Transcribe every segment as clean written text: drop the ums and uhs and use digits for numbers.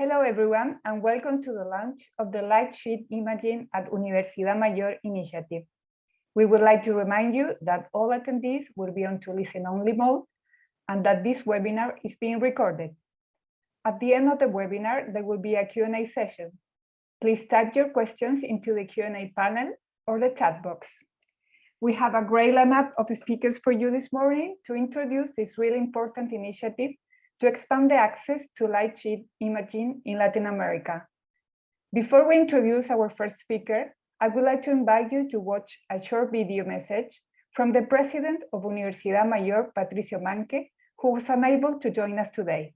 Hello everyone, and welcome to the launch of the Light Sheet Imaging at Universidad Mayor initiative. We would like to remind you that all attendees will be on to listen-only mode and that this webinar is being recorded. At the end of the webinar, there will be a Q&A session. Please type your questions into the Q&A panel or the chat box. We have a great lineup of speakers for you this morning to introduce this really important initiative to expand the access to light sheet imaging in Latin America. Before we introduce our first speaker, I would like to invite you to watch a short video message from the president of Universidad Mayor, Patricio Manque, who was unable to join us today.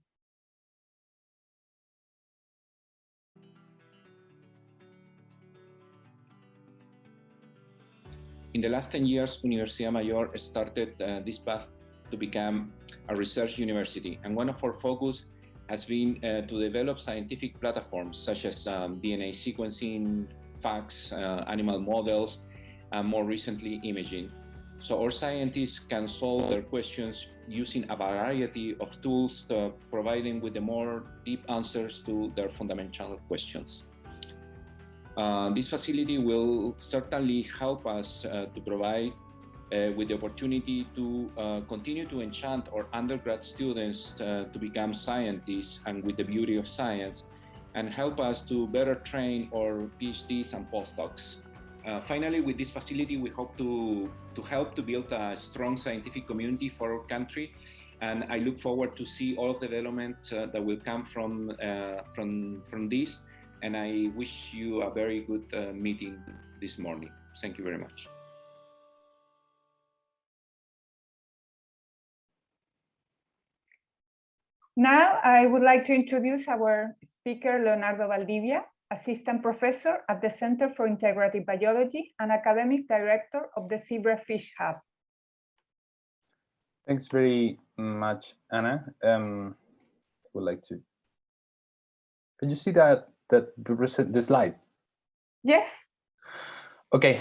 In the last 10 years, Universidad Mayor started this path to become a research university. And one of our focus has been to develop scientific platforms such as DNA sequencing, FACS, animal models, and more recently, imaging. So our scientists can solve their questions using a variety of tools, providing with the more deep answers to their fundamental questions. This facility will certainly help us to provide with the opportunity to continue to enchant our undergrad students to become scientists and with the beauty of science, and help us to better train our PhDs and postdocs. Finally, with this facility, we hope to help to build a strong scientific community for our country, and I look forward to see all of the development that will come from this, and I wish you a very good meeting this morning. Thank you very much. Now, I would like to introduce our speaker, Leonardo Valdivia, Assistant Professor at the Center for Integrative Biology and Academic Director of the Zebrafish Hub. Thanks very much, Anna. I would like to. Can you see the slide? Yes. Okay.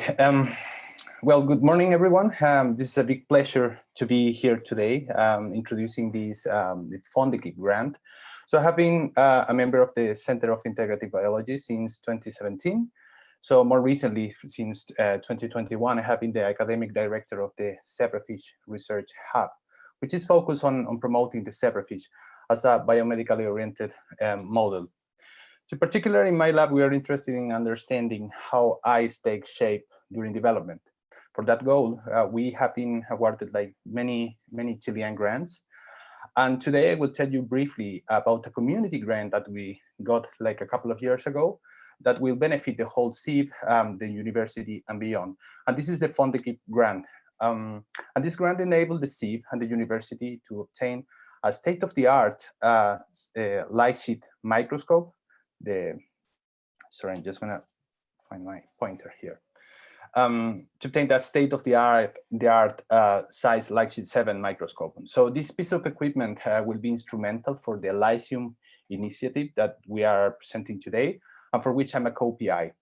Well, good morning, everyone. This is a big pleasure to be here today, introducing this the Fondeki grant. So I have been a member of the Center of Integrative Biology since 2017. So more recently, since 2021, I have been the academic director of the Zebrafish Research Hub, which is focused on promoting the zebrafish as a biomedically oriented model. So particularly in my lab, we are interested in understanding how eyes take shape during development. For that goal, we have been awarded like many Chilean grants. And today I will tell you briefly about a community grant that we got like a couple of years ago that will benefit the whole CIV, the university and beyond. And this is the Fondeki grant. And this grant enabled the CIV and the university to obtain a state-of-the-art light sheet microscope. Sorry, I'm just gonna find my pointer here. To obtain that state-of-the-art size light sheet 7 microscope. So this piece of equipment will be instrumental for the LiSIUM initiative that we are presenting today, and for which I'm a co-PI.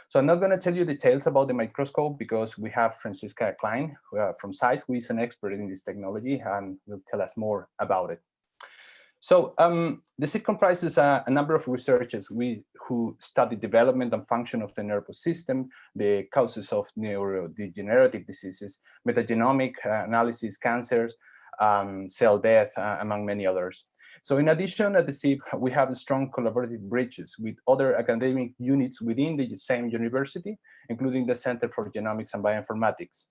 So I'm not going to tell you details about the microscope because we have Francisca Klein from SAIS, who is an expert in this technology and will tell us more about it. So the CIV comprises a number of researchers who study development and function of the nervous system, the causes of neurodegenerative diseases, metagenomic analysis, cancers, cell death, among many others. So in addition, at the CIV, we have strong collaborative bridges with other academic units within the same university, including the Center for Genomics and Bioinformatics.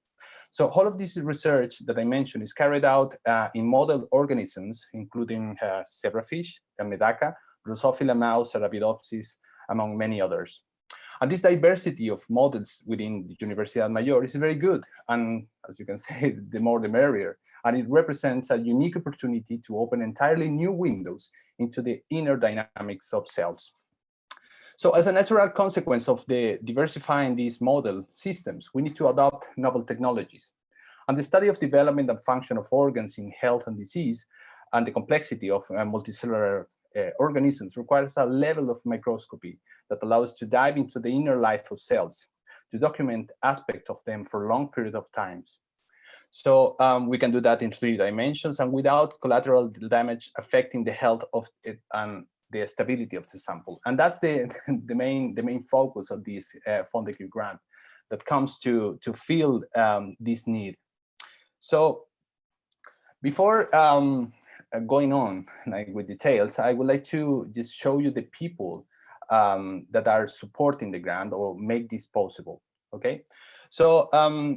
So all of this research that I mentioned is carried out in model organisms, including zebrafish, the Medaka, Drosophila mouse, Arabidopsis, among many others. And this diversity of models within the Universidad Mayor is very good. And as you can say, the more the merrier. And it represents a unique opportunity to open entirely new windows into the inner dynamics of cells. So as a natural consequence of the diversifying these model systems, we need to adopt novel technologies. And the study of development and function of organs in health and disease and the complexity of multicellular organisms requires a level of microscopy that allows to dive into the inner life of cells, to document aspects of them for a long period of times. So we can do that in 3 dimensions and without collateral damage affecting the health of it and the stability of the sample. And that's the main focus of this FONDECU grant that comes to fill this need. So before going on like with details, I would like to just show you the people that are supporting the grant or make this possible. Okay, so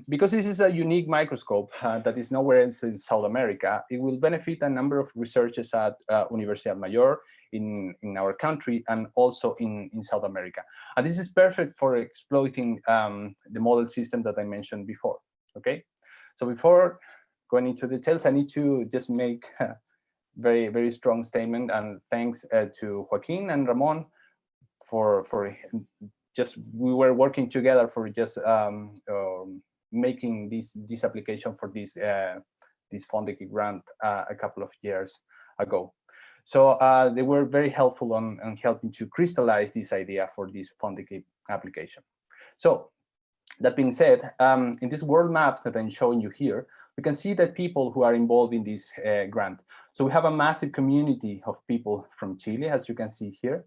because this is a unique microscope that is nowhere else in South America, it will benefit a number of researchers at Universidad Mayor in our country and also in South America. And this is perfect for exploiting the model system that I mentioned before. Okay, so before going into details, I need to just make a very strong statement and thanks to Joaquin and Ramon for just, we were working together for just making this application for this FONDECU grant a couple of years ago. So they were very helpful on helping to crystallize this idea for this FONDECU application. So that being said, in this world map that I'm showing you here, we can see that people who are involved in this grant. So we have a massive community of people from Chile, as you can see here,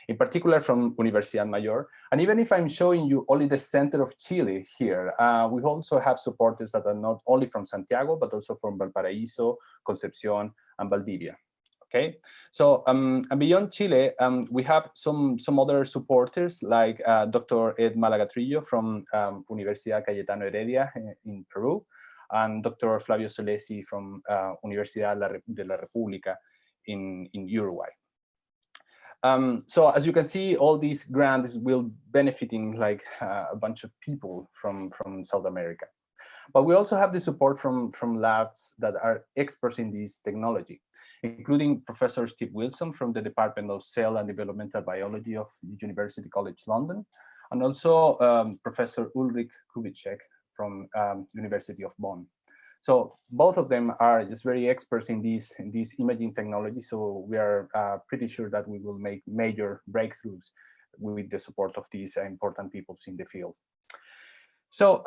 in particular from Universidad Mayor. And even if I'm showing you only the center of Chile here, we also have supporters that are not only from Santiago, but also from Valparaíso, Concepción, and Valdivia. Okay, so and beyond Chile, we have some other supporters like Dr. Ed Malagatrillo from Universidad Cayetano Heredia in Peru, and Dr. Flavio Solesi from Universidad de la República in Uruguay. So as you can see, all these grants will benefiting like a bunch of people from South America. But we also have the support from labs that are experts in this technology, including Professor Steve Wilson from the Department of Cell and Developmental Biology of University College London, and also Professor Ulrich Kubitschek from University of Bonn. So both of them are just very experts in this imaging technology. So we are pretty sure that we will make major breakthroughs with the support of these important people in the field. So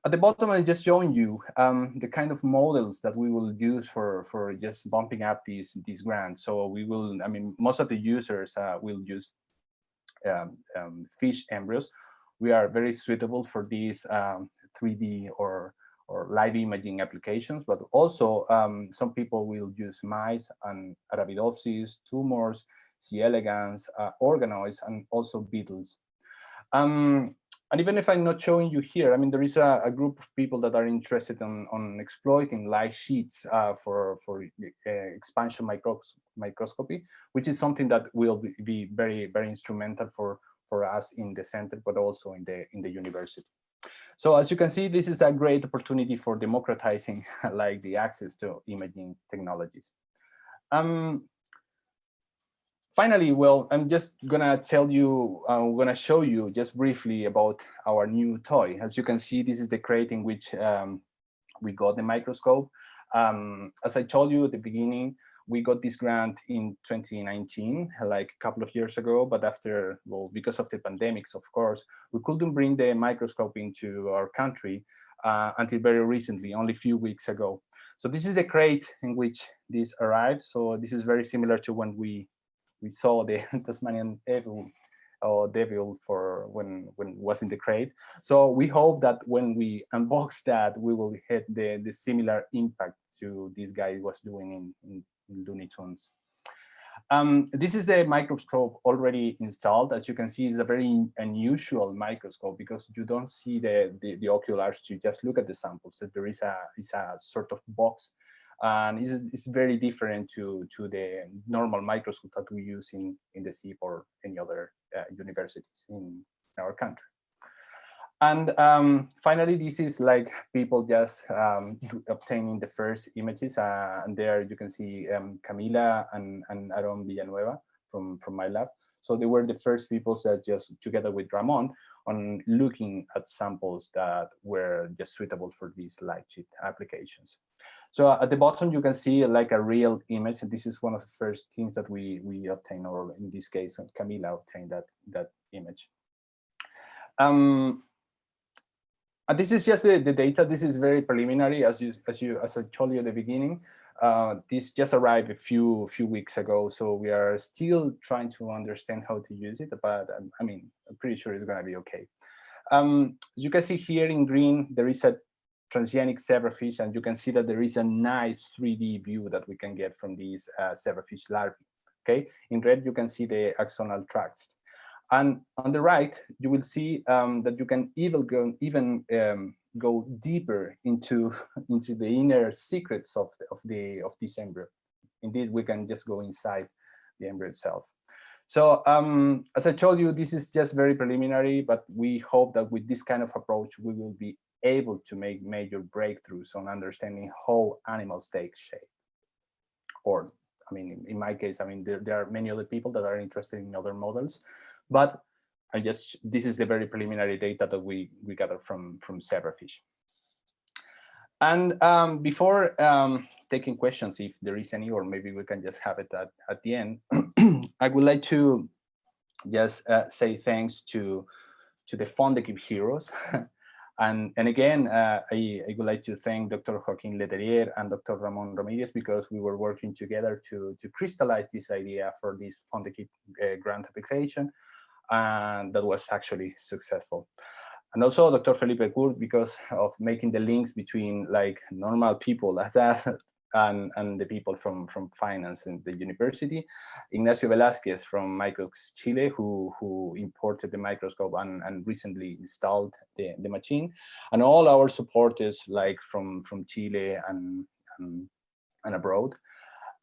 at the bottom, I'm just showing you the kind of models that we will use for just bumping up these grants. So we will, I mean, most of the users will use fish embryos. We are very suitable for these 3D or live imaging applications, but also some people will use mice and Arabidopsis, tumors, C. elegans, organoids, and also beetles. And even if I'm not showing you here, I mean, there is a group of people that are interested on exploiting light sheets for expansion microscopy, which is something that will be very instrumental for us in the center, but also in the university. So as you can see, this is a great opportunity for democratizing like the access to imaging technologies. Finally, well, I'm just gonna tell you, I'm gonna show you just briefly about our new toy. As you can see, this is the crate in which we got the microscope. As I told you at the beginning, we got this grant in 2019, like a couple of years ago, but after, well, because of the pandemics, of course, we couldn't bring the microscope into our country until very recently, only a few weeks ago. So this is the crate in which this arrived. So this is very similar to when we saw the Tasmanian devil or devil for when it was in the crate. So we hope that when we unbox that, we will hit the similar impact to this guy was doing in Looney Tunes. This is the microscope already installed. As you can see, it's a very unusual microscope because you don't see the oculars to just look at the samples. So there is a sort of box, and it's very different to the normal microscope that we use in the SIP or any other universities in our country. And finally, this is like people just obtaining the first images. And there you can see Camila and Aaron Villanueva from my lab. So they were the first people that just together with Ramon on looking at samples that were just suitable for these light sheet applications. So at the bottom, you can see like a real image. And this is one of the first things that we obtained, or in this case, Camila obtained that image. And this is just the data. This is very preliminary, as I told you at the beginning. this just arrived a few weeks ago, so we are still trying to understand how to use it, but I mean, I'm pretty sure it's gonna be okay. As you can see here in green, there is a transgenic zebrafish, and you can see that there is a nice 3D view that we can get from these zebrafish larvae. Okay, in red you can see the axonal tracts, and on the right you will see that you can even go deeper into the inner secrets of this embryo. Indeed, we can just go inside the embryo itself. So as I told you, this is just very preliminary, but we hope that with this kind of approach, we will be able to make major breakthroughs on understanding how animals take shape. Or, I mean, in my case, I mean, there are many other people that are interested in other models, but this is the very preliminary data that we gather from Zebrafish. And before taking questions, if there is any, or maybe we can just have it at the end, I would like to just say thanks to the FONDECIP heroes. And again, I would like to thank Dr. Joaquin Letelier and Dr. Ramon Ramirez, because we were working together to crystallize this idea for this FONDECIP grant application, and that was actually successful. And also Dr. Felipe Kurt, because of making the links between like normal people as us and the people from finance and the university. Ignacio Velázquez from Microx Chile, who imported the microscope and recently installed the machine, and all our supporters like from Chile and abroad,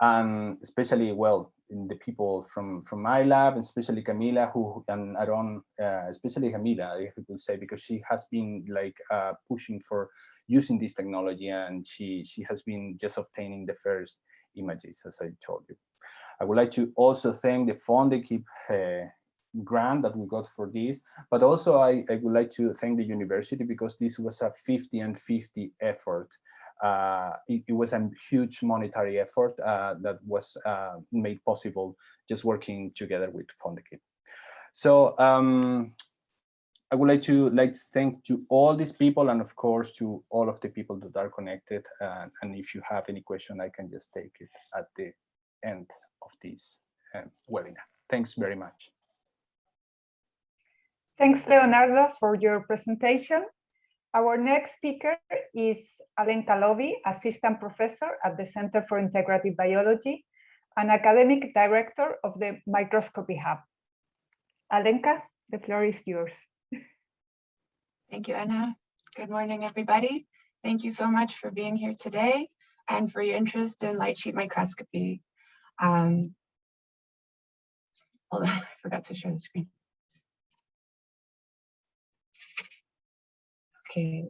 and especially, well, the people from my lab, and especially Camila, and Aaron, especially Camila, I would say, because she has been like pushing for using this technology, and she has been just obtaining the first images, as I told you. I would like to also thank the FONDECIP grant that we got for this, but also I would like to thank the university, because this was a 50 and 50 effort. It was a huge monetary effort that was made possible just working together with FONDECIP. So I would like to thank to all these people, and of course to all of the people that are connected. And if you have any question, I can just take it at the end of this webinar. Thanks very much. Thanks, Leonardo, for your presentation. Our next speaker is Alenka Lovy, Assistant Professor at the Center for Integrative Biology and Academic Director of the Microscopy Hub. Alenka, the floor is yours. Thank you, Anna. Good morning, everybody. Thank you so much for being here today and for your interest in light sheet microscopy. Hold on, I forgot to share the screen. Okay,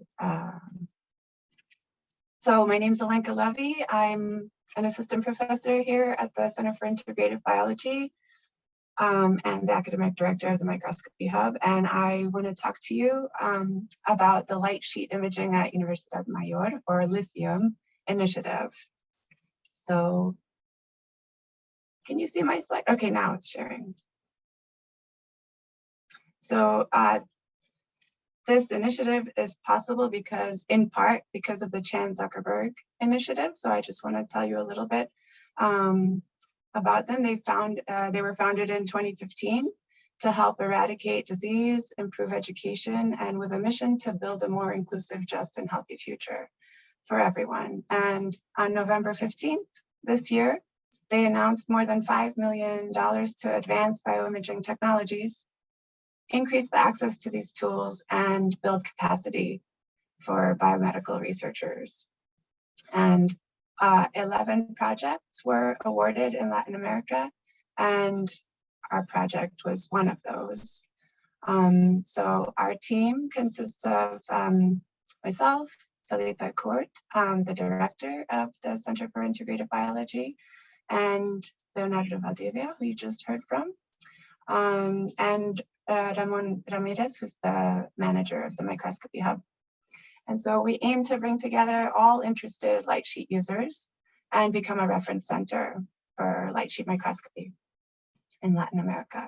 so my name is Alenka Lovy. I'm an assistant professor here at the Center for Integrative Biology and the academic director of the Microscopy Hub. And I want to talk to you about the light sheet imaging at Universidad Mayor, or LiSIUM initiative. So can you see my slide? Okay, now it's sharing. So this initiative is possible in part because of the Chan Zuckerberg initiative. So I just want to tell you a little bit about them. They were founded in 2015 to help eradicate disease, improve education, and with a mission to build a more inclusive, just, and healthy future for everyone. And on November 15th this year, they announced more than $5 million to advance bioimaging technologies, increase the access to these tools, and build capacity for biomedical researchers. And 11 projects were awarded in Latin America, and our project was one of those. So our team consists of myself, Felipe Kurt, the director of the Center for Integrative Biology, and Leonardo Valdivia, who you just heard from, and Ramon Ramirez, who's the manager of the Microscopy Hub. And so we aim to bring together all interested light sheet users and become a reference center for light sheet microscopy in Latin America.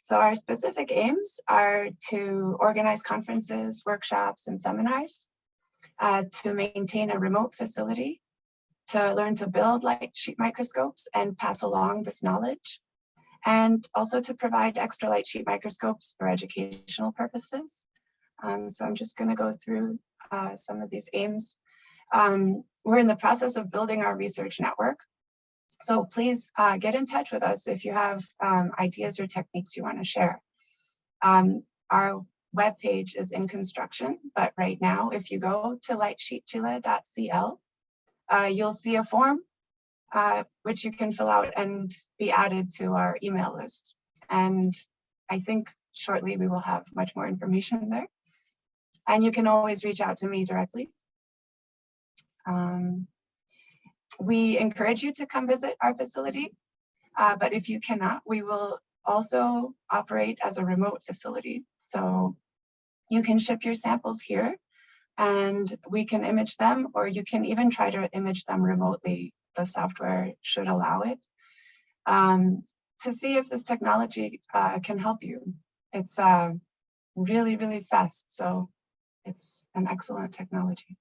So our specific aims are to organize conferences, workshops, and seminars, to maintain a remote facility to learn to build light sheet microscopes and pass along this knowledge, and also to provide extra light sheet microscopes for educational purposes. So I'm just going to go through some of these aims. We're in the process of building our research network. So please get in touch with us if you have ideas or techniques you want to share. Our webpage is in construction, but right now, if you go to lightsheetchile.cl, you'll see a form which you can fill out and be added to our email list. And I think shortly we will have much more information there. And you can always reach out to me directly. We encourage you to come visit our facility, but if you cannot, we will also operate as a remote facility. So you can ship your samples here and we can image them, or you can even try to image them remotely. The software should allow it, to see if this technology can help you. It's really, really fast, so it's an excellent technology.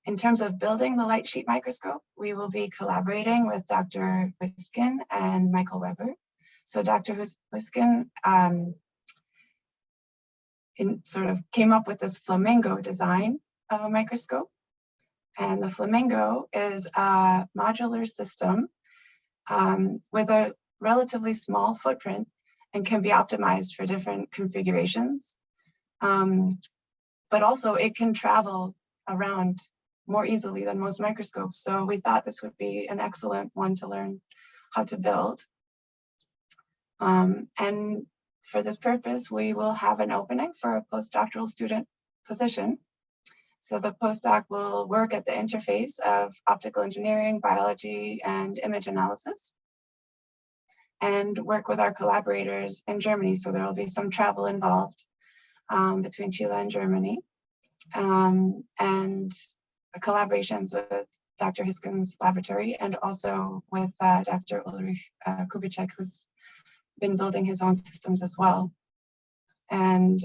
In terms of building the light sheet microscope, we will be collaborating with Dr. Wiskin and Michael Weber. So Dr. Wiskin sort of came up with this flamingo design of a microscope. And the flamingo is a modular system with a relatively small footprint and can be optimized for different configurations. But also it can travel around more easily than most microscopes. So we thought this would be an excellent one to learn how to build. And for this purpose, we will have an opening for a postdoctoral student position. So the postdoc will work at the interface of optical engineering, biology, and image analysis, and work with our collaborators in Germany. So there will be some travel involved between Chile and Germany, and collaborations with Dr. Hiskin's laboratory, and also with Dr. Ulrich Kubicek, who's been building his own systems as well. And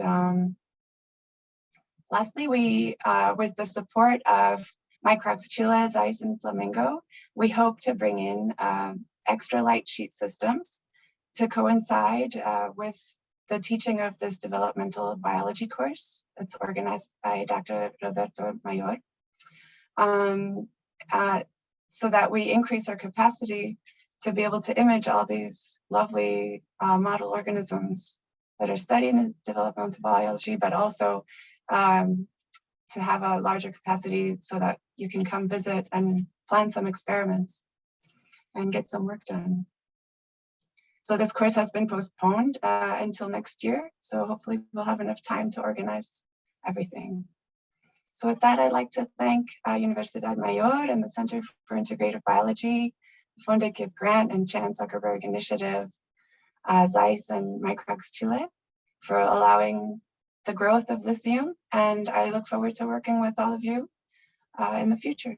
lastly, we, with the support of Microx Chile, Zeiss, and Flamingo, we hope to bring in extra light sheet systems to coincide with the teaching of this developmental biology course. It's organized by Dr. Roberto Mayor, so that we increase our capacity to be able to image all these lovely model organisms that are studied in developmental biology, but also to have a larger capacity so that you can come visit and plan some experiments and get some work done. So this course has been postponed until next year. So hopefully we'll have enough time to organize everything. So with that, I'd like to thank Universidad Mayor and the Center for Integrative Biology, Fondekiv Grant and Chan Zuckerberg Initiative, Zeiss and Microx Chile for allowing the growth of LiSIUM. And I look forward to working with all of you in the future.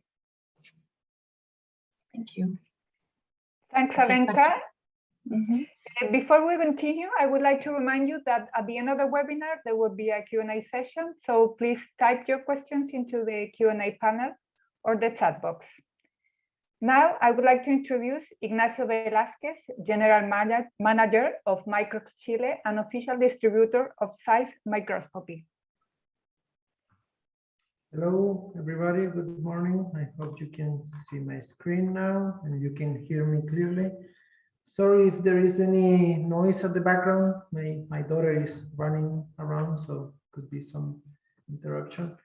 Thank you. Thanks, Alenka. Before we continue, I would like to remind you that at the end of the webinar, there will be a Q&A session. So please type your questions into the Q&A panel or the chat box. Now, I would like to introduce Ignacio Velázquez, General Manager of Microx Chile, an official distributor of Zeiss Microscopy. Hello, everybody. Good morning. I hope you can see my screen now and you can hear me clearly. Sorry if there is any noise at the background. My daughter is running around, so could be some interruption.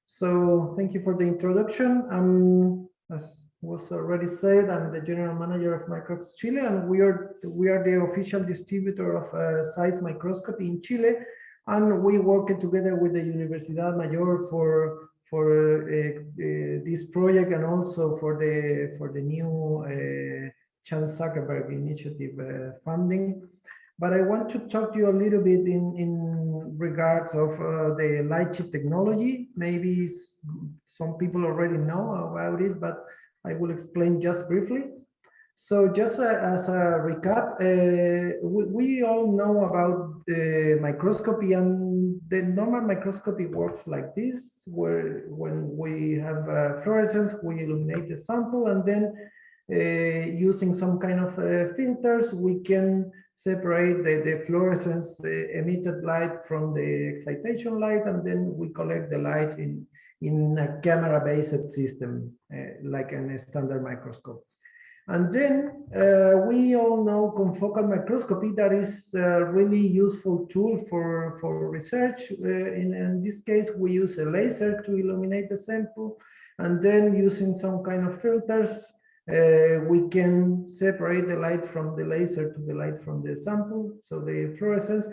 So thank you for the introduction. As was already said, I'm the general manager of Microx Chile, and we are the official distributor of Zeiss Microscopy in Chile, and we work together with the Universidad Mayor for this project, and also for the new Chan Zuckerberg Initiative funding. But I want to talk to you a little bit in regards of the light sheet technology. Maybe some people already know about it, but I will explain just briefly. So just as a recap, we all know about microscopy, and the normal microscopy works like this, where when we have fluorescence, we illuminate the sample, and then using some kind of filters, we can separate the fluorescence emitted light from the excitation light, and then we collect the light in a camera-based system, like in a standard microscope. And then we all know confocal microscopy, that is a really useful tool for research. In this case, we use a laser to illuminate the sample, and then using some kind of filters, we can separate the light from the laser to the light from the sample, so the fluorescence.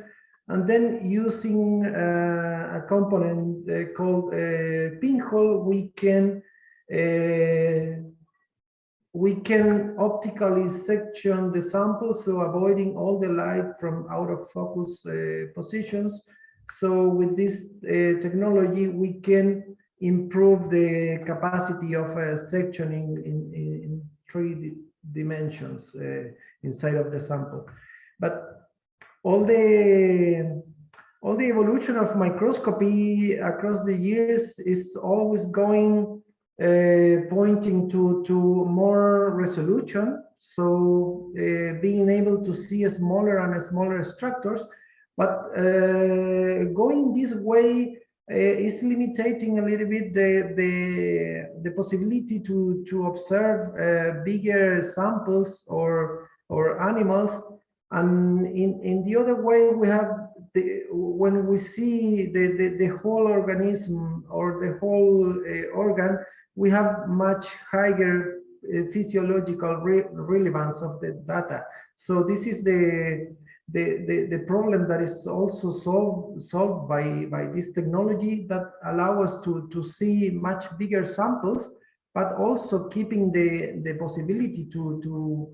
And then using a component called pinhole, we can optically section the sample, so avoiding all the light from out of focus positions. So with this technology, we can improve the capacity of sectioning in 3 dimensions inside of the sample. But all the evolution of microscopy across the years is always going pointing to more resolution, so being able to see smaller and smaller structures, but going this way is limiting a little bit the possibility to observe bigger samples or animals. And in the other way, we have when we see the whole organism or the whole organ, we have much higher physiological relevance of the data. So this is the problem that is also solved by this technology, that allow us to see much bigger samples, but also keeping the possibility to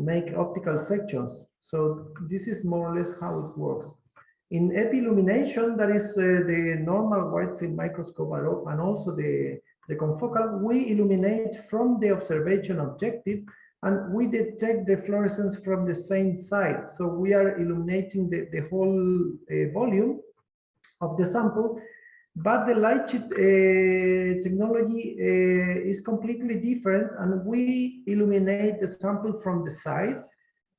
make optical sections. So this is more or less how it works. In epi-illumination, that is the normal wide field microscope and also the confocal, we illuminate from the observation objective, and we detect the fluorescence from the same side. So we are illuminating the whole volume of the sample, but the light sheet technology is completely different, and we illuminate the sample from the side,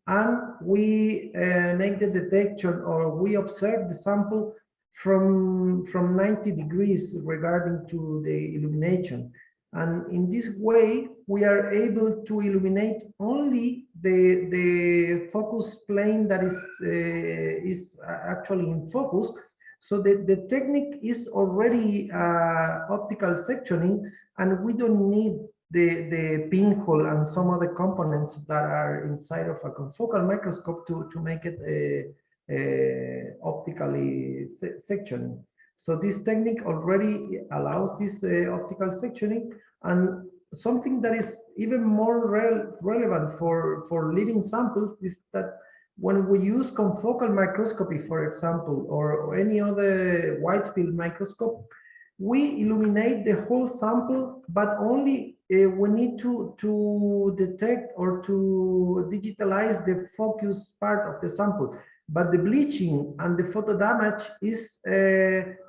and we make the detection, or we observe the sample from 90 degrees regarding to the illumination. And in this way, we are able to illuminate only the focus plane that is actually in focus. So the technique is already optical sectioning, and we don't need the pinhole and some other components that are inside of a confocal microscope to make it optically sectioning. So this technique already allows this optical sectioning, and something that is even more relevant for living samples is that when we use confocal microscopy, for example, or any other wide field microscope, we illuminate the whole sample, but only we need to detect or to digitalize the focus part of the sample. But the bleaching and the photo damage is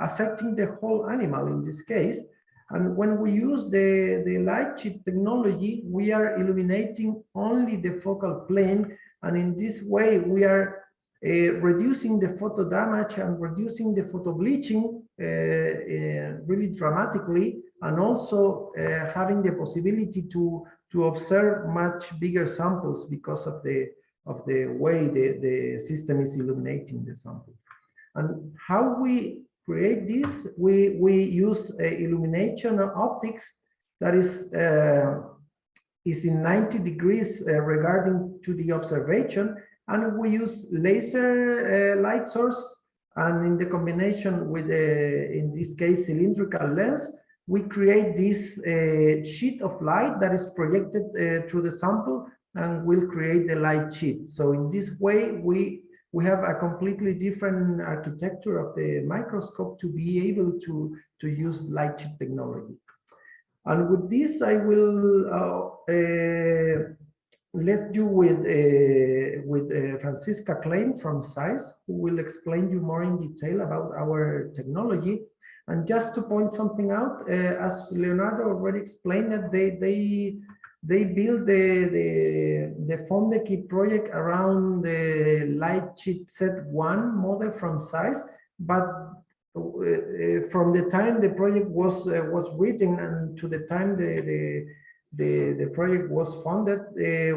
affecting the whole animal in this case. And when we use the light sheet technology, we are illuminating only the focal plane. And in this way, we are reducing the photo damage and reducing the photo bleaching really dramatically, and also having the possibility to observe much bigger samples because of the way the system is illuminating the sample. And how we create this, we use illumination optics that is in 90 degrees regarding to the observation, and we use laser light source, and in the combination with in this case cylindrical lens, we create this sheet of light that is projected through the sample, and will create the light sheet. So in this way, we have a completely different architecture of the microscope to be able to use light sheet technology. And with this, I will let's do with Franziska Klein from SAIS, who will explain you more in detail about our technology. And just to point something out, as Leonardo already explained, that they build the Fondeki project around the LightSheet Set 1 model from SAIS, but from the time the project was written and to the time the project was funded,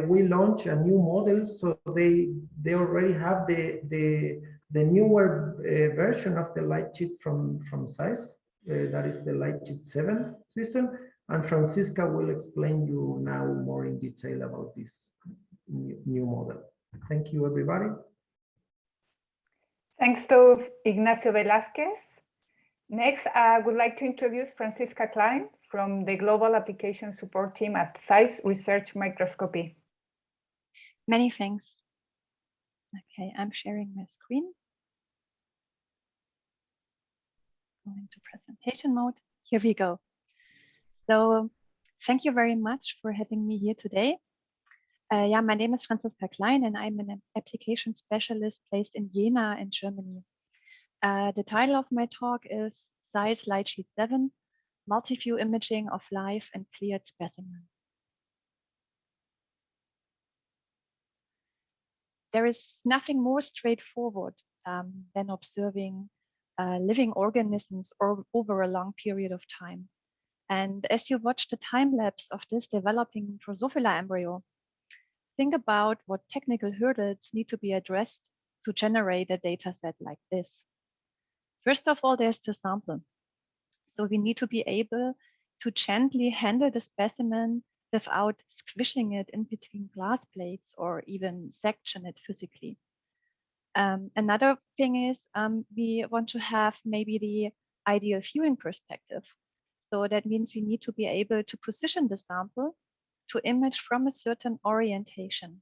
we launched a new model, so they already have the newer version of the LightSheet from SAIS, that is the LightSheet 7 system, and Franziska will explain you now more in detail about this new model. Thank you, everybody. Thanks to Ignacio Velázquez. Next, I would like to introduce Franziska Klein from the Global Application Support Team at SAIS Research Microscopy. Many thanks. Okay, I'm sharing my screen. Going to presentation mode. Here we go. So thank you very much for having me here today. Yeah, my name is Franziska Klein and I'm an application specialist based in Jena in Germany. The title of my talk is SAIS LightSheet 7, Multi-View Imaging of Live and Cleared Specimen. There is nothing more straightforward than observing living organisms over a long period of time. And as you watch the time lapse of this developing Drosophila embryo, think about what technical hurdles need to be addressed to generate a data set like this. First of all, there's the sample. So we need to be able to gently handle the specimen without squishing it in between glass plates or even section it physically. Another thing is we want to have maybe the ideal viewing perspective. So that means we need to be able to position the sample to image from a certain orientation.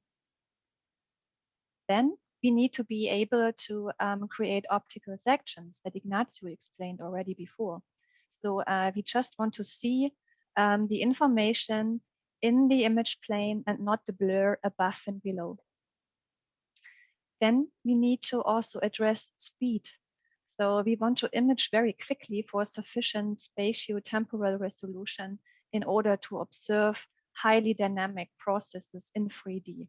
Then we need to be able to create optical sections that Ignacio explained already before. So we just want to see the information in the image plane and not the blur above and below. Then we need to also address speed. So we want to image very quickly for sufficient spatio-temporal resolution in order to observe highly dynamic processes in 3D.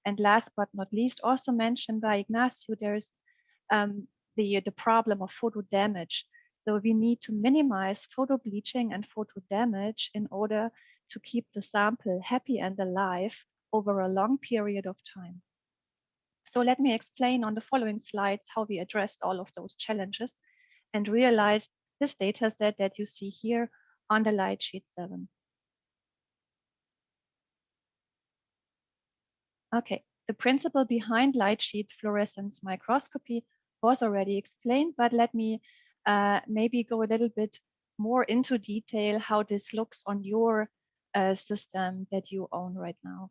And last but not least, also mentioned by Ignacio, there's the problem of photo damage. So we need to minimize photo bleaching and photo damage in order to keep the sample happy and alive over a long period of time. So let me explain on the following slides how we addressed all of those challenges and realized this data set that you see here on the LightSheet 7. Okay, the principle behind LightSheet fluorescence microscopy was already explained, but let me maybe go a little bit more into detail how this looks on your system that you own right now.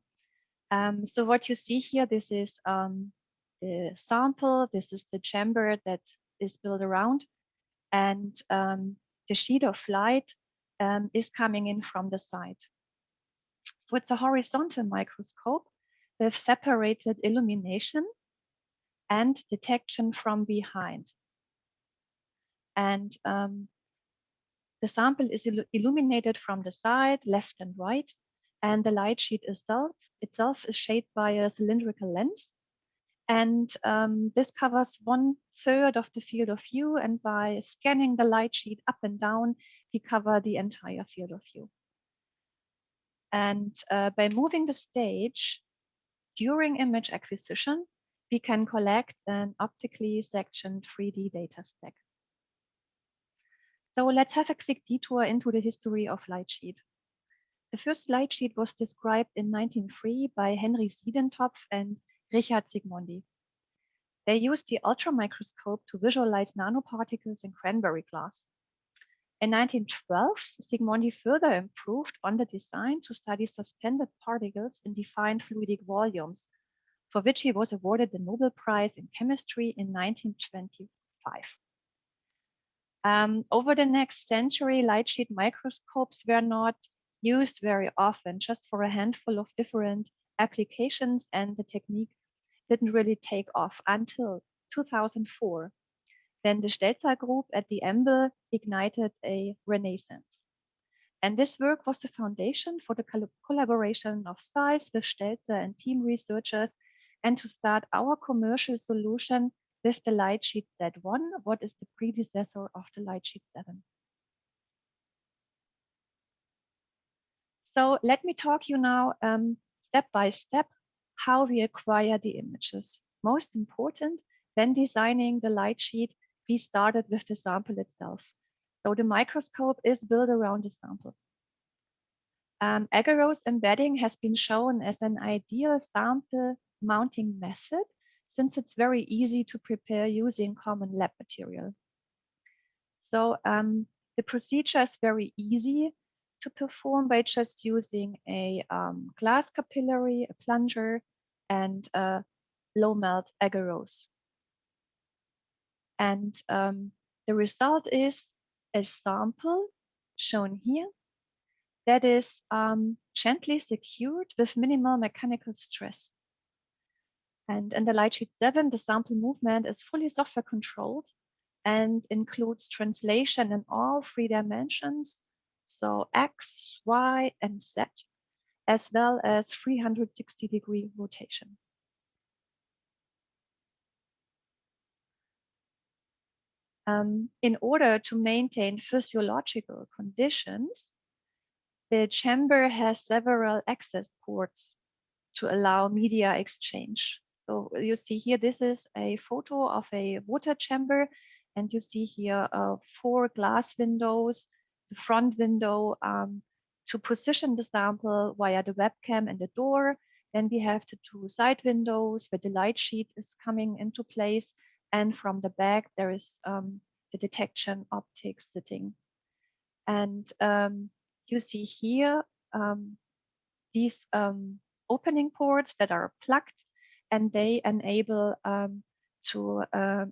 So what you see here, this is the sample, this is the chamber that is built around, and the sheet of light is coming in from the side. So it's a horizontal microscope with separated illumination and detection from behind. And the sample is illuminated from the side, left and right, and the light sheet itself is shaped by a cylindrical lens. And this covers 1/3 of the field of view, and by scanning the light sheet up and down, we cover the entire field of view. And by moving the stage during image acquisition, we can collect an optically sectioned 3D data stack. So let's have a quick detour into the history of LightSheet. The first LightSheet was described in 1903 by Henry Siedentopf and Richard Zsigmondy. They used the ultramicroscope to visualize nanoparticles in cranberry glass. In 1912, Zsigmondy further improved on the design to study suspended particles in defined fluidic volumes, for which he was awarded the Nobel Prize in Chemistry in 1925. Over the next century, LightSheet microscopes were not used very often, just for a handful of different applications and the technique didn't really take off until 2004. Then the Stelzer group at the EMBL ignited a renaissance. And this work was the foundation for the collaboration of STILES with Stelzer and team researchers, and to start our commercial solution with the LightSheet Z1, what is the predecessor of the LightSheet 7. So let me talk you now step by step how we acquire the images. Most important, when designing the LightSheet, we started with the sample itself. So the microscope is built around the sample. Agarose embedding has been shown as an ideal sample mounting method, since it's very easy to prepare using common lab material. So the procedure is very easy to perform by just using a glass capillary, a plunger, and low melt agarose. And the result is a sample shown here that is gently secured with minimal mechanical stress. And in the LightSheet 7, the sample movement is fully software controlled and includes translation in all 3 dimensions, so X, Y, and Z, as well as 360-degree rotation. In order to maintain physiological conditions, the chamber has several access ports to allow media exchange. So you see here, this is a photo of a water chamber, and you see here 4 glass windows, the front window to position the sample via the webcam and the door. Then we have the 2 side windows where the light sheet is coming into place, and from the back there is the detection optics sitting. And you see here these opening ports that are plugged, and they enable to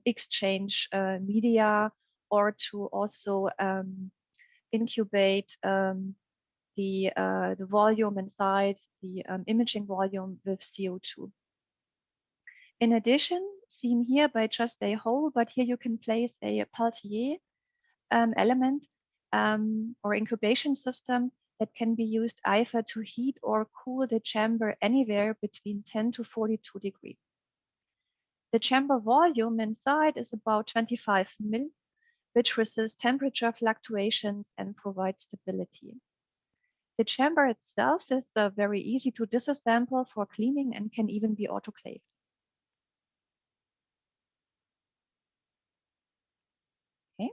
exchange media, or to also incubate the volume inside, the imaging volume with CO2. In addition, seen here by just a hole, but here you can place a Peltier element or incubation system that can be used either to heat or cool the chamber anywhere between 10 to 42 degrees. The chamber volume inside is about 25 mil, which resists temperature fluctuations and provides stability. The chamber itself is very easy to disassemble for cleaning and can even be autoclaved. Okay.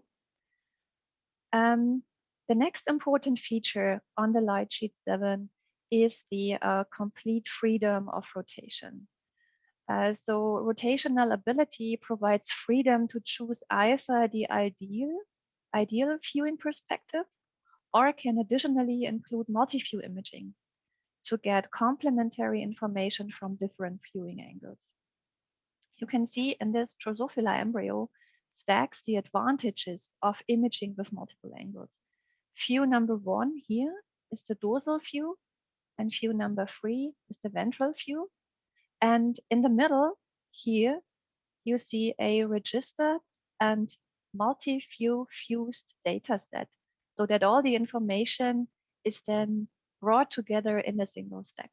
The next important feature on the LightSheet 7 is the complete freedom of rotation. So rotational ability provides freedom to choose either the ideal viewing perspective, or can additionally include multi-view imaging to get complementary information from different viewing angles. You can see in this Drosophila embryo stacks the advantages of imaging with multiple angles. View number 1 here is the dorsal view, and view number 3 is the ventral view. And in the middle here, you see a registered and multi-view fused data set, so that all the information is then brought together in a single stack.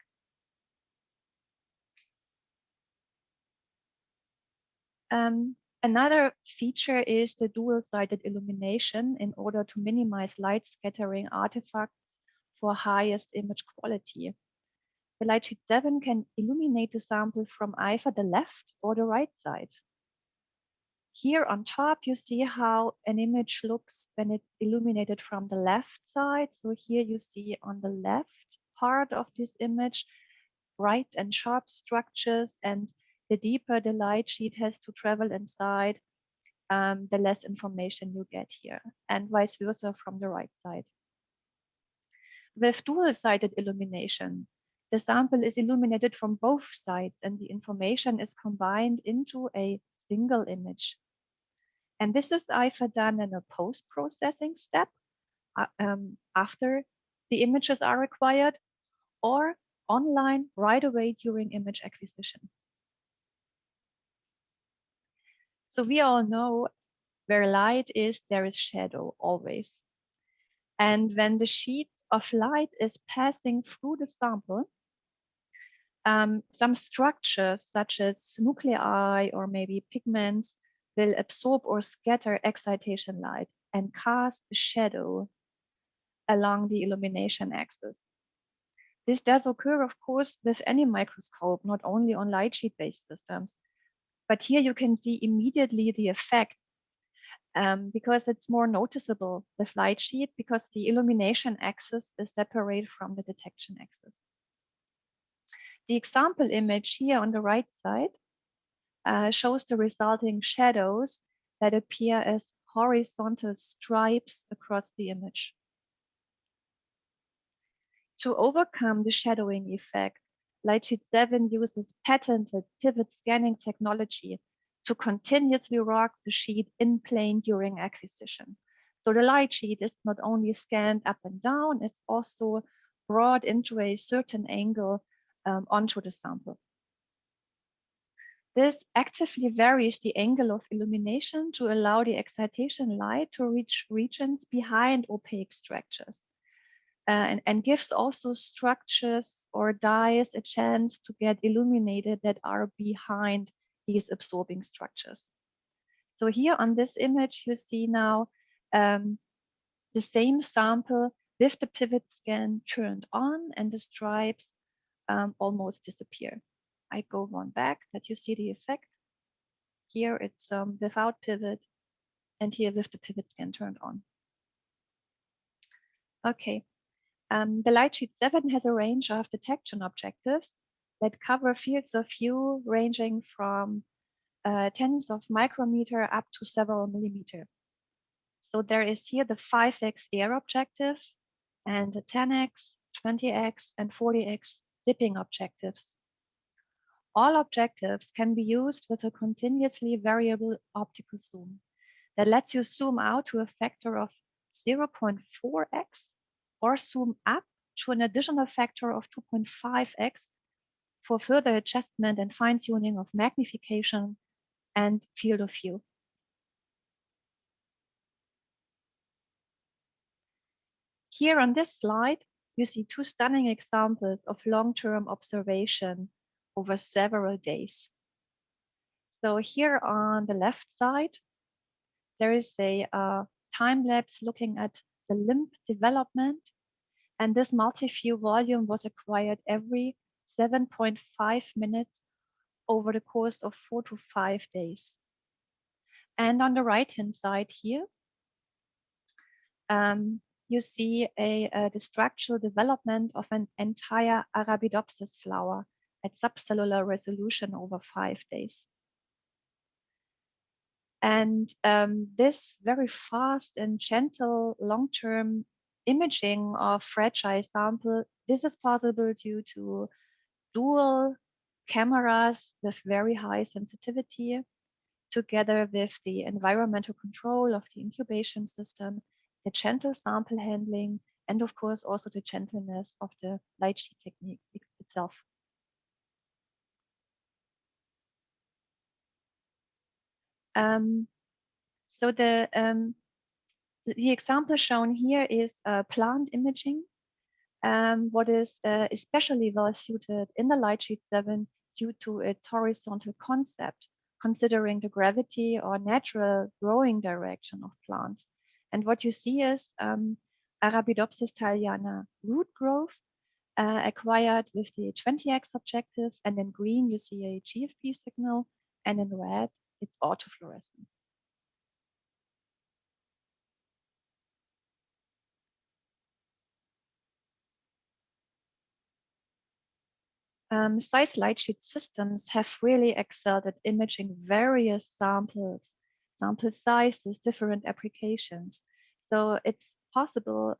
Another feature is the dual-sided illumination in order to minimize light scattering artifacts for highest image quality. The LightSheet 7 can illuminate the sample from either the left or the right side. Here on top, you see how an image looks when it's illuminated from the left side. So here you see on the left part of this image, bright and sharp structures, and the deeper the light sheet has to travel inside, the less information you get here, and vice versa from the right side. With dual-sided illumination, the sample is illuminated from both sides, and the information is combined into a single image. And this is either done in a post-processing step after the images are acquired, or online right away during image acquisition. So we all know where light is, there is shadow always. And when the sheet of light is passing through the sample, some structures such as nuclei or maybe pigments will absorb or scatter excitation light and cast a shadow along the illumination axis. This does occur, of course, with any microscope, not only on light sheet-based systems. But here you can see immediately the effect because it's more noticeable with light sheet because the illumination axis is separate from the detection axis. The example image here on the right side shows the resulting shadows that appear as horizontal stripes across the image. To overcome the shadowing effect, LightSheet 7 uses patented pivot scanning technology to continuously rock the sheet in plane during acquisition. So the light sheet is not only scanned up and down, it's also brought into a certain angle onto the sample. This actively varies the angle of illumination to allow the excitation light to reach regions behind opaque structures. And gives also structures or dyes a chance to get illuminated that are behind these absorbing structures. So here on this image, you see now the same sample with the pivot scan turned on and the stripes almost disappear. I go one back that you see the effect. Here it's without pivot and here with the pivot scan turned on. Okay. The LightSheet 7 has a range of detection objectives that cover fields of view ranging from tens of micrometer up to several millimeter. So there is here the 5x air objective and the 10x, 20x, and 40x dipping objectives. All objectives can be used with a continuously variable optical zoom that lets you zoom out to a factor of 0.4x or zoom up to an additional factor of 2.5x for further adjustment and fine-tuning of magnification and field of view. Here on this slide, you see two stunning examples of long-term observation over several days. So here on the left side, there is a time lapse looking at the limb development, and this multi-view volume was acquired every 7.5 minutes over the course of 4 to 5 days. And on the right-hand side here, you see the structural development of an entire Arabidopsis flower at subcellular resolution over 5 days. And this very fast and gentle long-term imaging of fragile sample, this is possible due to dual cameras with very high sensitivity, together with the environmental control of the incubation system, the gentle sample handling, and of course also the gentleness of the light sheet technique itself. So the example shown here is plant imaging, what is especially well suited in the LightSheet 7 due to its horizontal concept, considering the gravity or natural growing direction of plants. And what you see is Arabidopsis thaliana root growth acquired with the 20x objective, and in green you see a GFP signal, and in red it's autofluorescence. Size LightSheet systems have really excelled at imaging various samples, sample sizes, different applications. So it's possible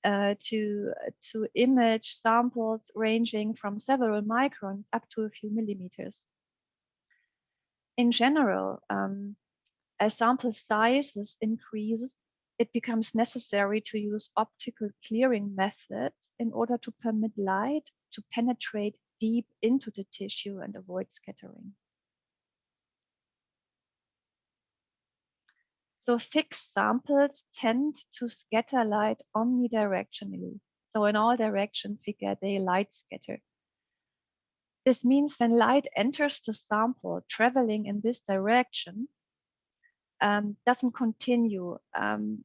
to image samples ranging from several microns up to a few millimeters. In general, as sample sizes increase, it becomes necessary to use optical clearing methods in order to permit light to penetrate deep into the tissue and avoid scattering. So fixed samples tend to scatter light omnidirectionally. So in all directions, we get a light scatter. This means when light enters the sample traveling in this direction, doesn't continue and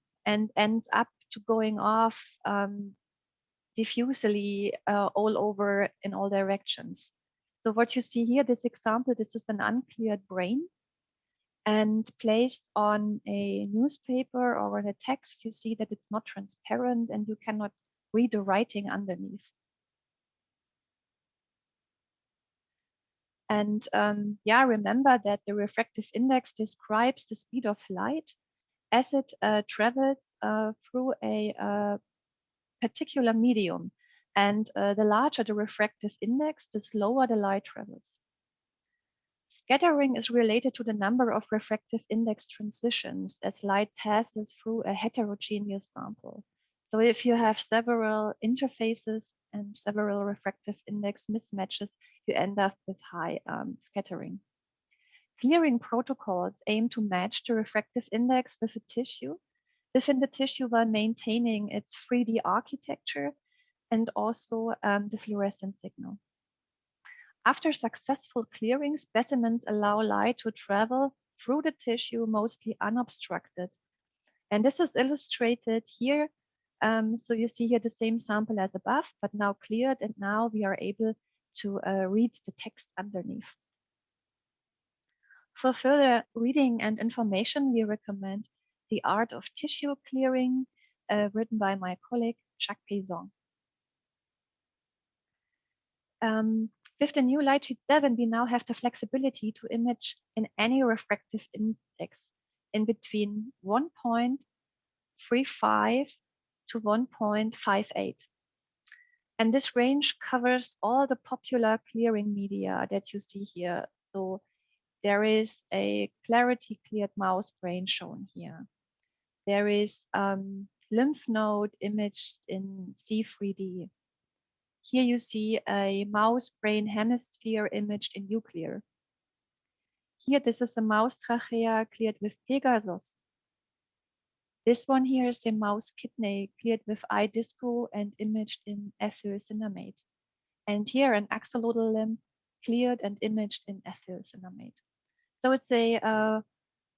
ends up to going off diffusely all over in all directions. So what you see here, this example, this is an uncleared brain. And placed on a newspaper or on a text, you see that it's not transparent and you cannot read the writing underneath. And yeah, remember that the refractive index describes the speed of light as it travels through a particular medium. And the larger the refractive index, the slower the light travels. Scattering is related to the number of refractive index transitions as light passes through a heterogeneous sample. So if you have several interfaces and several refractive index mismatches, you end up with high scattering. Clearing protocols aim to match the refractive index with a tissue within the tissue while maintaining its 3D architecture and also the fluorescent signal. After successful clearing, specimens allow light to travel through the tissue mostly unobstructed. And this is illustrated here. So you see here the same sample as above, but now cleared, and now we are able to read the text underneath. For further reading and information, we recommend The Art of Tissue Clearing, written by my colleague, Jacques Payson. With the new LightSheet 7, we now have the flexibility to image in any refractive index in between 1.35 to 1.58. And this range covers all the popular clearing media that you see here. So there is a clarity cleared mouse brain shown here. There is lymph node imaged in C3D. Here you see a mouse brain hemisphere imaged in nuclear. Here, this is a mouse trachea cleared with Pegasus. This one here is a mouse kidney cleared with iDisco and imaged in ethyl cinnamate. And here, an axolotl limb cleared and imaged in ethyl cinnamate. So it's a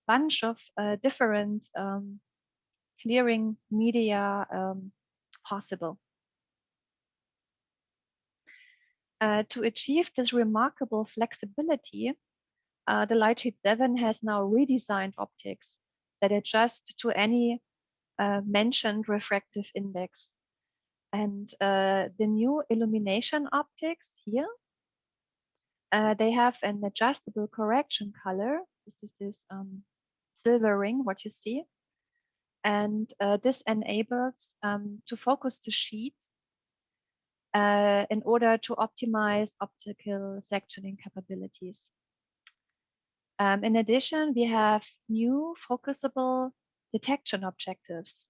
bunch of different clearing media possible. To achieve this remarkable flexibility, the LightSheet 7 has now redesigned optics that adjust to any mentioned refractive index. And the new illumination optics here, they have an adjustable correction color. This is this silver ring, what you see. And this enables to focus the sheet in order to optimize optical sectioning capabilities. In addition, we have new focusable detection objectives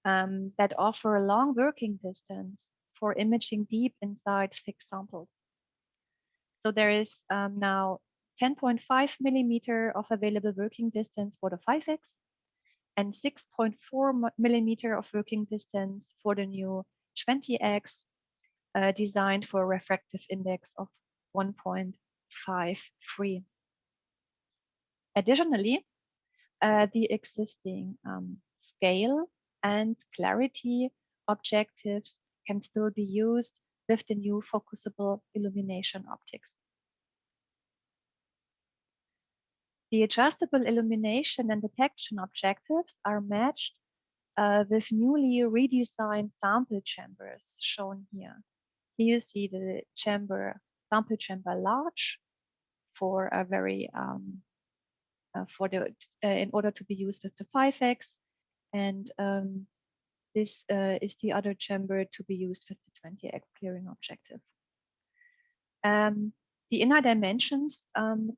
that offer a long working distance for imaging deep inside thick samples. So there is now 10.5 millimeter of available working distance for the 5X and 6.4 millimeter of working distance for the new 20X designed for a refractive index of 1.53. Additionally, the existing scale and clarity objectives can still be used with the new focusable illumination optics. The adjustable illumination and detection objectives are matched with newly redesigned sample chambers shown here. Here you see the sample chamber large for a very in order to be used with the 5X, and this is the other chamber to be used with the 20X clearing objective. The inner dimensions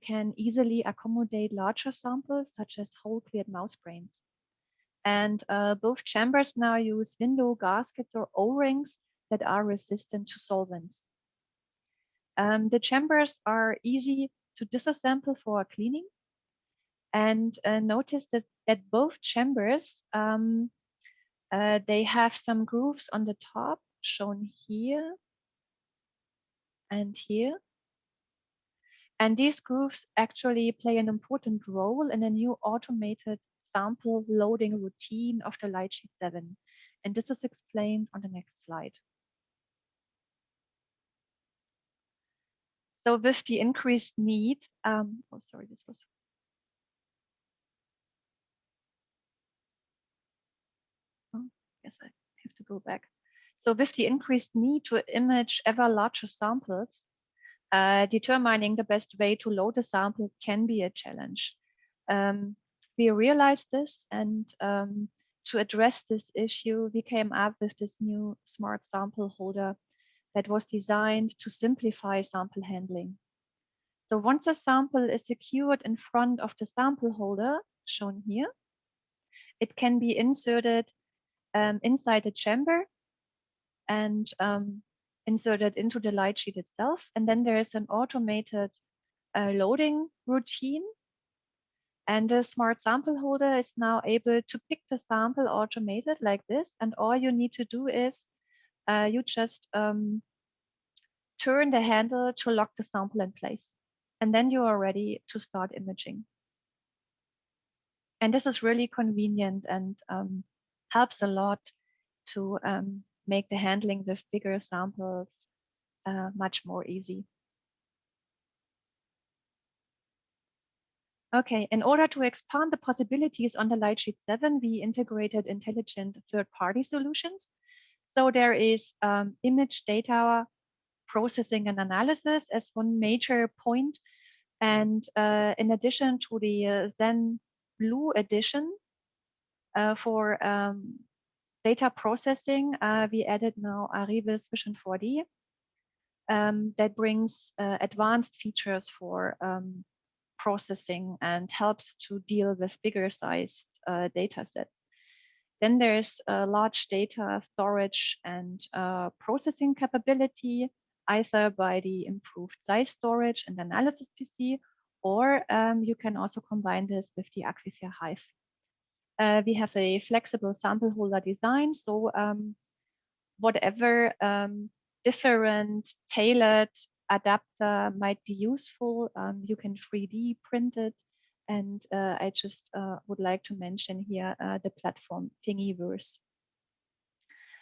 can easily accommodate larger samples, such as whole cleared mouse brains. And both chambers now use window gaskets or O-rings that are resistant to solvents. The chambers are easy to disassemble for cleaning. And notice that both chambers, they have some grooves on the top, shown here and here. And these grooves actually play an important role in a new automated sample loading routine of the LiSIUM 7. And this is explained on the next slide. So with the increased need, oh, sorry, this was. Oh, yes, I have to go back. So with the increased need to image ever larger samples, determining the best way to load a sample can be a challenge. We realized this, and to address this issue, we came up with this new smart sample holder that was designed to simplify sample handling. So once a sample is secured in front of the sample holder, shown here, it can be inserted inside the chamber and inserted into the light sheet itself. And then there is an automated loading routine. And the smart sample holder is now able to pick the sample automated like this. And all you need to do is you just turn the handle to lock the sample in place. And then you are ready to start imaging. And this is really convenient and helps a lot to make the handling with bigger samples much more easy. Okay, in order to expand the possibilities on the LiSIUM 7, we integrated intelligent third-party solutions. So there is image data processing and analysis as one major point. And in addition to the Zen Blue edition for data processing, we added now Arrive's Vision 4D that brings advanced features for processing and helps to deal with bigger sized data sets. Then there's large data storage and processing capability, either by the improved size storage and analysis PC, or you can also combine this with the Aquifer Hive. We have a flexible sample holder design, so whatever different tailored adapter might be useful, you can 3D print it. And I just would like to mention here the platform Thingiverse.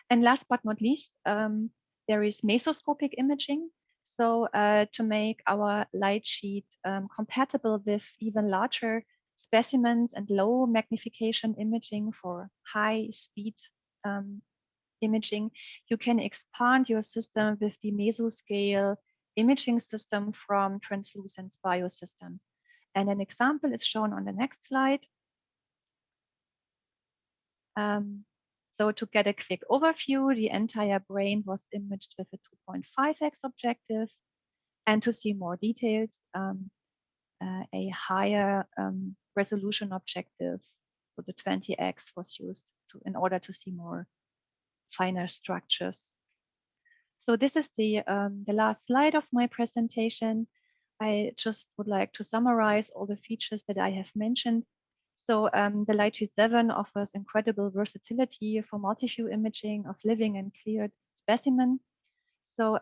And last but not least, there is mesoscopic imaging. So to make our light sheet compatible with even larger specimens and low magnification imaging for high speed imaging, you can expand your system with the mesoscale imaging system from Translucence Biosystems. And an example is shown on the next slide. So to get a quick overview, the entire brain was imaged with a 2.5x objective. And to see more details, a higher resolution objective, so the 20x was used in order to see more finer structures. So this is the last slide of my presentation. I just would like to summarize all the features that I have mentioned. So the LiSIUM 7 offers incredible versatility for multi-view imaging of living and cleared specimen. So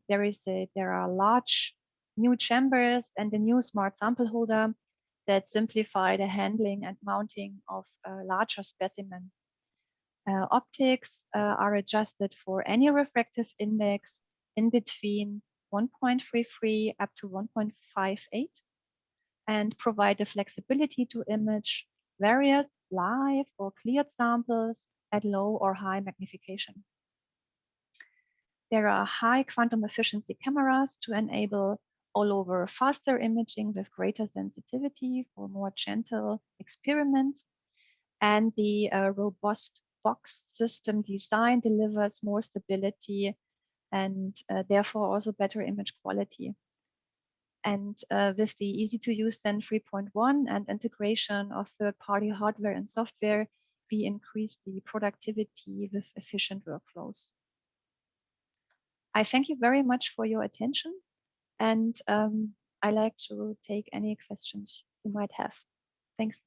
there are large new chambers and a new smart sample holder that simplify the handling and mounting of larger specimen. Optics are adjusted for any refractive index in between 1.33 up to 1.58 and provide the flexibility to image various live or cleared samples at low or high magnification. There are high quantum efficiency cameras to enable all over faster imaging with greater sensitivity for more gentle experiments. And the robust box system design delivers more stability and therefore also better image quality. And with the easy to use Zen 3.1 and integration of third-party hardware and software, we increase the productivity with efficient workflows. I thank you very much for your attention, and I like to take any questions you might have. Thanks.